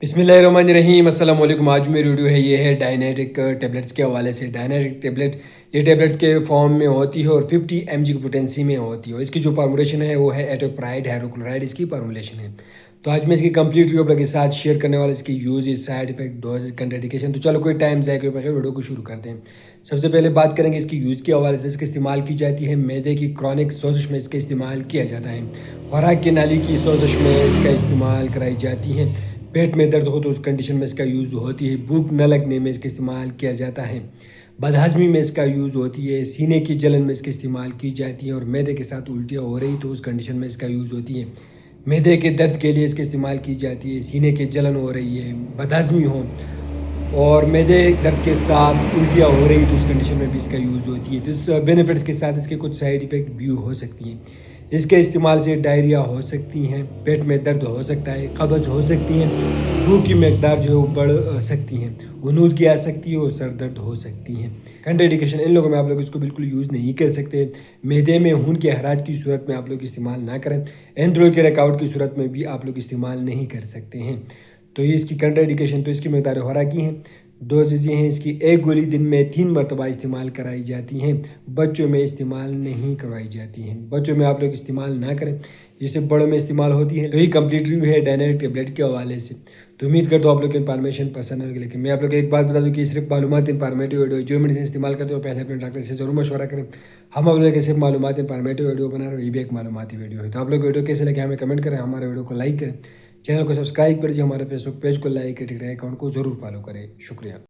बिस्मिल्लाहिर्रहमानिर्रहीम अस्सलाम वालेकुम। आज मेरी वीडियो है ये है डायनेटिक टेबलेट्स के हवाले से। डायनेटिक टेबलेट ये टेबलेट्स के फॉर्म में होती है और 50 mg की पोटेंसी में होती है। इसकी जो फार्मूलेशन है वो है एटोप्राइड हाइड्रोक्लोराइड, इसकी फार्मूलेशन है। तो आज मैं इसकी कंप्लीट रिव्यू आपके साथ शेयर करने वाला, इसकी use, side effect, dose, contraindication. तो चलो कोई टाइम ज़ाया के बगैर वीडियो को शुरू करते हैं। सबसे पहले बात करेंगे इसकी यूज़ के हवाले से। इसका इस्तेमाल की जाती है मैदे की क्रॉनिक सोजिश में इसका इस्तेमाल किया जाता है। खुराक की नाली की सोजिश में इसका इस्तेमाल कराई जाती है। पेट में दर्द हो तो उस कंडीशन में इसका यूज़ होती है। भूख न लगने में इसका इस्तेमाल किया जाता है। बदहज़मी में इसका यूज़ होती है। सीने की जलन में इसका इस्तेमाल की जाती है। और मैदे के साथ उल्टियाँ हो रही तो उस कंडीशन में इसका यूज़ होती है। मैदे के दर्द के लिए इसका इस्तेमाल की जाती है। सीने की जलन हो रही है, बदहज़मी हो और मैदे दर्द के साथ उल्टियाँ हो रही तो उस कंडीशन में भी इसका यूज़ होती है। तो इस बेनिफिट्स के साथ इसके कुछ साइड इफ़ेक्ट भी हो सकती हैं। इसके इस्तेमाल से डायरिया हो सकती हैं, पेट में दर्द हो सकता है, कब्ज़ हो सकती है, भूख की मकदार जो है वो बढ़ सकती हैं, गनूदगी आ सकती है और सर दर्द हो सकती हैं। कंट्राइंडिकेशन, इन लोगों में आप लोग इसको बिल्कुल यूज़ नहीं कर सकते। मैदे में खून के हराज की सूरत में आप लोग इस्तेमाल ना करें। एंड्रो के रकावट की सूरत में भी आप लोग इस्तेमाल नहीं कर सकते हैं। तो ये इसकी कंट्राइंडिकेशन, तो इसकी मकदार खुराकी हैं। डोजेज ये हैं इसकी, एक गोली दिन में 3 मरतबा इस्तेमाल कराई जाती हैं। बच्चों में इस्तेमाल नहीं करवाई जाती हैं। बच्चों में आप लोग इस्तेमाल ना करें, जैसे बड़ों में इस्तेमाल होती है। तो ये कंप्लीट रिव्यू है डायनेटिक टेबलेट के हवाले से। तो उम्मीद करता हूँ आप लोग की इन्फॉर्मेशन पसंद होगी। लेकिन मैं आप लोग एक बात बता दूँ कि सिर्फ मालूमात इन्फॉर्मेटिव वीडियो, जो मेडिसिन इस्तेमाल करते हो पहले अपने डॉक्टर से ज़रूर मशवरा करें। हम आप लोग सिर्फ मालूमात इन्फॉर्मेटिव वीडियो बना रहे हो, ये भी एक मालूमाती वीडियो है। तो आप लोग वीडियो कैसे लगे हमें कमेंट करें, हमारे वीडियो को लाइक करें, चैनल को सब्सक्राइब कर दीजिए, हमारे फेसबुक पेज को लाइक करें, अकाउंट को ज़रूर फॉलो करें। शुक्रिया।